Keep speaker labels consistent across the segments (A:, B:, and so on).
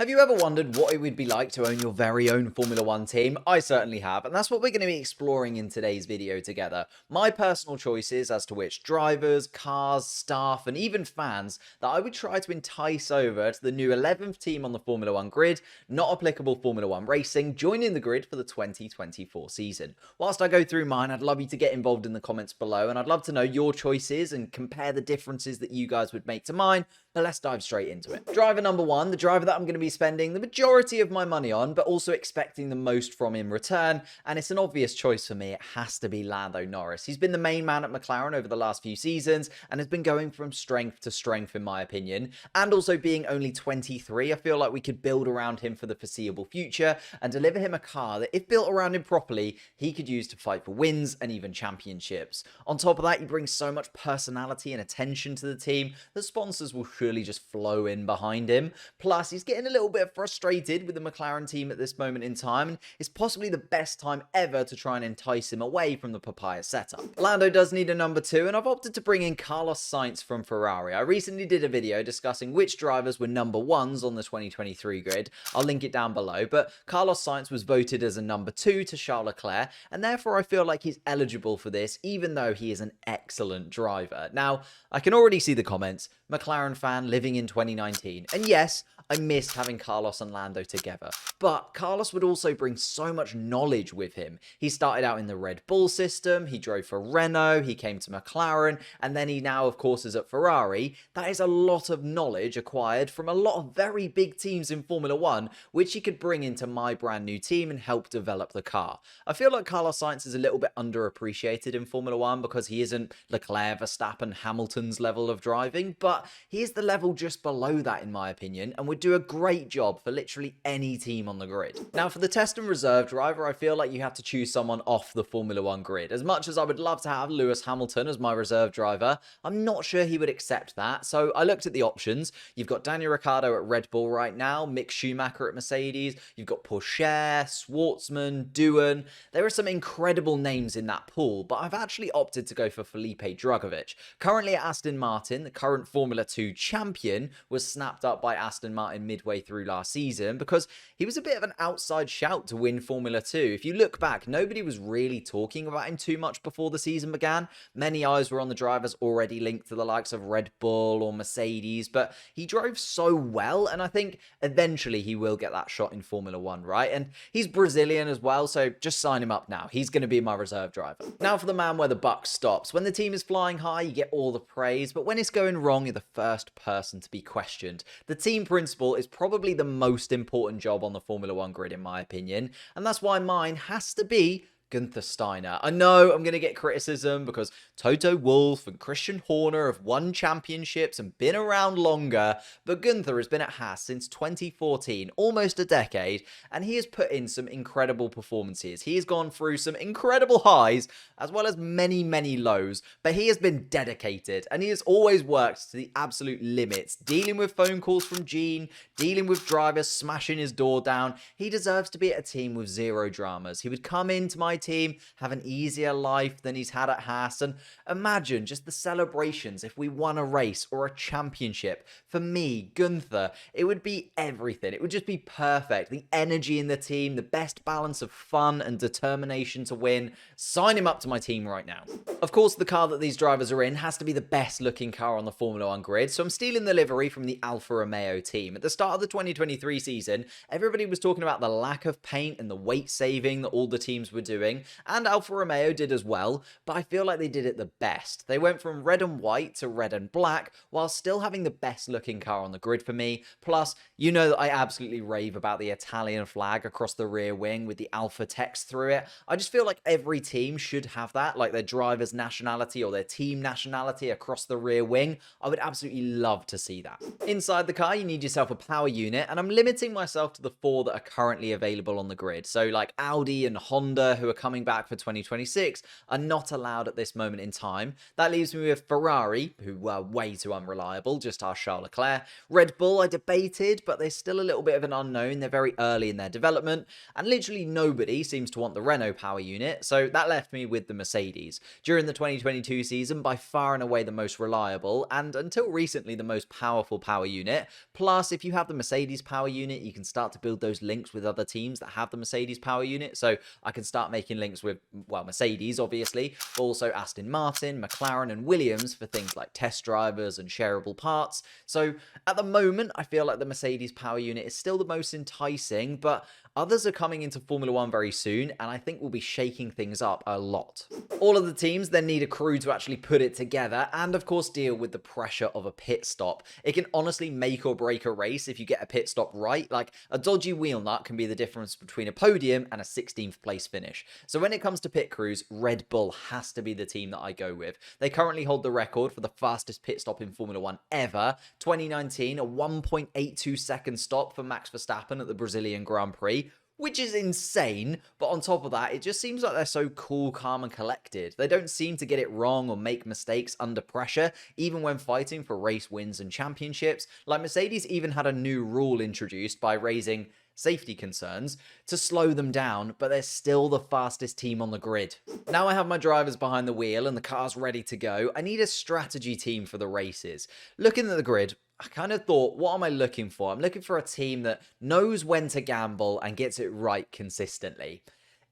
A: Have you ever wondered what it would be like to own your very own Formula One team? I certainly have, and that's what we're going to be exploring in today's video together. My personal choices as to which drivers, cars, staff, and even fans that I would try to entice over to the new 11th team on the Formula One grid, not applicable Formula One racing, joining the grid for the 2024 season. Whilst I go through mine, I'd love you to get involved in the comments below, and I'd love to know your choices and compare the differences that you guys would make to mine. But let's dive straight into it. Driver number one, the driver that I'm going to be spending the majority of my money on, but also expecting the most from in return, and it's an obvious choice for me. It has to be Lando Norris. He's been the main man at McLaren over the last few seasons and has been going from strength to strength, in my opinion. And also being only 23, I feel like we could build around him for the foreseeable future and deliver him a car that, if built around him properly, he could use to fight for wins and even championships. On top of that, he brings so much personality and attention to the team that sponsors will surely just flow in behind him. Plus, he's getting a little bit frustrated with the McLaren team at this moment in time, and it's possibly the best time ever to try and entice him away from the papaya setup. Lando does need a number two, and I've opted to bring in Carlos Sainz from Ferrari. I recently did a video discussing which drivers were number ones on the 2023 grid. I'll link it down below, but Carlos Sainz was voted as a number two to Charles Leclerc, and therefore I feel like he's eligible for this, even though he is an excellent driver. Now, I can already see the comments. McLaren fan living in 2019. And yes, I missed having Carlos and Lando together. But Carlos would also bring so much knowledge with him. He started out in the Red Bull system, he drove for Renault, he came to McLaren, and then he now, of course, is at Ferrari. That is a lot of knowledge acquired from a lot of very big teams in Formula One, which he could bring into my brand new team and help develop the car. I feel like Carlos Sainz is a little bit underappreciated in Formula One because he isn't Leclerc, Verstappen, Hamilton's level of driving, but he is the level just below that, in my opinion, and would do a great job for literally any team on the grid. Now, for the test and reserve driver, I feel like you have to choose someone off the Formula One grid. As much as I would love to have Lewis Hamilton as my reserve driver, I'm not sure he would accept that, so I looked at the options. You've got Daniel Ricciardo at Red Bull right now, Mick Schumacher at Mercedes, you've got Pourchaire, Schwartzman, Doohan. There are some incredible names in that pool, but I've actually opted to go for Felipe Drugovich. Currently at Aston Martin, the current Formula 2 champion, was snapped up by Aston Martin midway through last season because he was a bit of an outside shout to win Formula 2. If you look back, nobody was really talking about him too much before the season began. Many eyes were on the drivers already linked to the likes of Red Bull or Mercedes, but he drove so well, and I think eventually he will get that shot in Formula 1, right? And he's Brazilian as well, so just sign him up now. He's going to be my reserve driver. Now for the man where the buck stops. When the team is flying high, you get all the praise, but when it's going wrong, you're the first person to be questioned. The team principal is probably the most important job on the Formula One grid, in my opinion, and that's why mine has to be Gunther Steiner. I know I'm going to get criticism because Toto Wolff and Christian Horner have won championships and been around longer, but Gunther has been at Haas since 2014, almost a decade, and he has put in some incredible performances. He has gone through some incredible highs as well as many, many lows, but he has been dedicated and he has always worked to the absolute limits, dealing with phone calls from Gene, dealing with drivers smashing his door down. He deserves to be at a team with zero dramas. He would come into my team, have an easier life than he's had at Haas, and imagine just the celebrations if we won a race or a championship. For me, Gunther, it would be everything. It would just be perfect. The energy in the team, the best balance of fun and determination to win. Sign him up to my team right now. Of course, the car that these drivers are in has to be the best looking car on the Formula One grid, so I'm stealing the livery from the Alfa Romeo team. At the start of the 2023 season, everybody was talking about the lack of paint and the weight saving that all the teams were doing, and Alfa Romeo did as well, but I feel like they did it the best. They went from red and white to red and black, while still having the best looking car on the grid for me. Plus, you know that I absolutely rave about the Italian flag across the rear wing with the Alfa text through it. I just feel like every team should have that, like their driver's nationality or their team nationality across the rear wing. I would absolutely love to see that. Inside the car, you need yourself a power unit, and I'm limiting myself to the four that are currently available on the grid. So like Audi and Honda, who are coming back for 2026 are not allowed at this moment in time. That leaves me with Ferrari, who are way too unreliable, just our Charles Leclerc. Red Bull, I debated, but they're still a little bit of an unknown. They're very early in their development, and literally nobody seems to want the Renault power unit, so that left me with the Mercedes. During the 2022 season, by far and away the most reliable, and until recently the most powerful power unit. Plus, if you have the Mercedes power unit, you can start to build those links with other teams that have the Mercedes power unit, so I can start making links with, well, Mercedes, obviously, but also Aston Martin, McLaren, and Williams for things like test drivers and shareable parts. So at the moment, I feel like the Mercedes power unit is still the most enticing, but others are coming into Formula One very soon, and I think we'll be shaking things up a lot. All of the teams then need a crew to actually put it together, and of course deal with the pressure of a pit stop. It can honestly make or break a race if you get a pit stop right. Like, a dodgy wheel nut can be the difference between a podium and a 16th place finish. So when it comes to pit crews, Red Bull has to be the team that I go with. They currently hold the record for the fastest pit stop in Formula One ever. 2019, a 1.82 second stop for Max Verstappen at the Brazilian Grand Prix, which is insane, but on top of that, it just seems like they're so cool, calm, and collected. They don't seem to get it wrong or make mistakes under pressure, even when fighting for race wins and championships. Like, Mercedes even had a new rule introduced by raising safety concerns to slow them down, but they're still the fastest team on the grid. Now I have my drivers behind the wheel and the car's ready to go, I need a strategy team for the races. Looking at the grid, I kind of thought, what am I looking for? I'm looking for a team that knows when to gamble and gets it right consistently.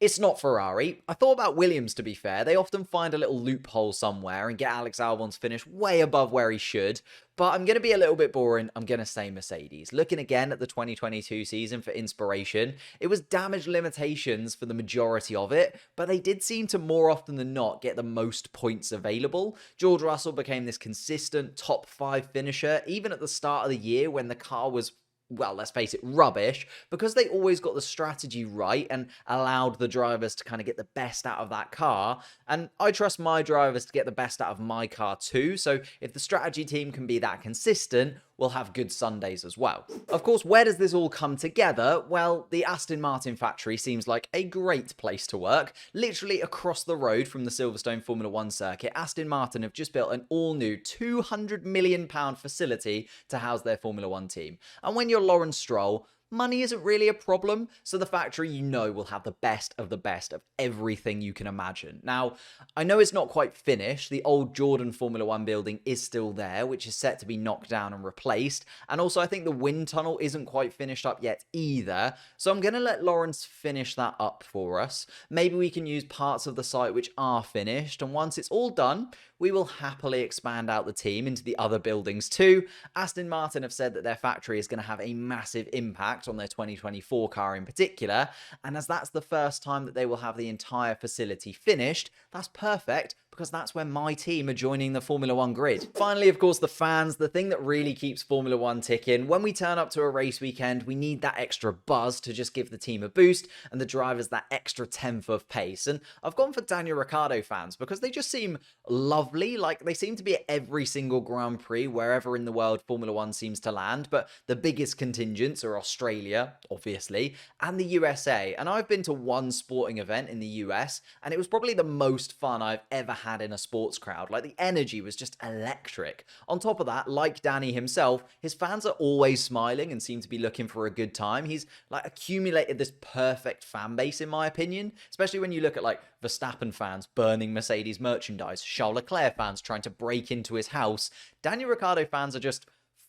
A: It's not Ferrari. I thought about Williams, to be fair. They often find a little loophole somewhere and get Alex Albon's finish way above where he should. But I'm going to be a little bit boring. I'm going to say Mercedes. Looking again at the 2022 season for inspiration, it was damage limitations for the majority of it, but they did seem to more often than not get the most points available. George Russell became this consistent top 5 finisher, even at the start of the year when the car was, well, let's face it, rubbish, because they always got the strategy right and allowed the drivers to kind of get the best out of that car. And I trust my drivers to get the best out of my car too. So if the strategy team can be that consistent, we'll have good Sundays as well. Of course, where does this all come together? Well, the Aston Martin factory seems like a great place to work. Literally across the road from the Silverstone Formula One circuit, Aston Martin have just built an all-new £200 million facility to house their Formula One team. And when you're Lawrence Stroll, money isn't really a problem, so the factory, you know, will have the best of everything you can imagine. Now, I know it's not quite finished. The old Jordan Formula One building is still there, which is set to be knocked down and replaced. And also, I think the wind tunnel isn't quite finished up yet either. So I'm going to let Lawrence finish that up for us. Maybe we can use parts of the site which are finished. And once it's all done, we will happily expand out the team into the other buildings too. Aston Martin have said that their factory is going to have a massive impact on their 2024 car in particular, and as that's the first time that they will have the entire facility finished, that's perfect, because that's when my team are joining the Formula One grid. Finally, of course, the fans, the thing that really keeps Formula One ticking. When we turn up to a race weekend, we need that extra buzz to just give the team a boost and the drivers that extra tenth of pace. And I've gone for Daniel Ricciardo fans because they just seem lovely. Like, they seem to be at every single Grand Prix wherever in the world Formula One seems to land, but the biggest contingents are Australia, obviously, and the USA. And I've been to one sporting event in the US, and it was probably the most fun I've ever had in a sports crowd. Like, the energy was just electric. On top of that, like Danny himself, his fans are always smiling and seem to be looking for a good time. He's like accumulated this perfect fan base, in my opinion, especially when you look at like Verstappen fans burning Mercedes merchandise, Charles Leclerc fans trying to break into his house. Daniel Ricciardo fans are just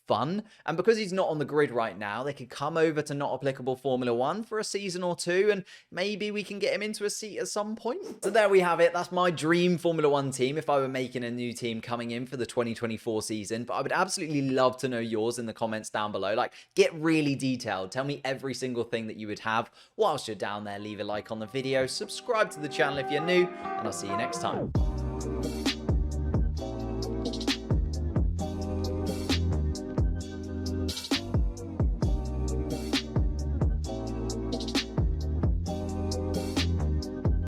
A: fun, and because he's not on the grid right now, they could come over to Not Applicable Formula One for a season or two, and maybe we can get him into a seat at some point. So there we have it. That's my dream Formula One team if I were making a new team coming in for the 2024 season, but I would absolutely love to know yours in the comments down below. Like, get really detailed. Tell me every single thing that you would have. Whilst you're down there, leave a like on the video, subscribe to the channel if you're new, and I'll see you next time.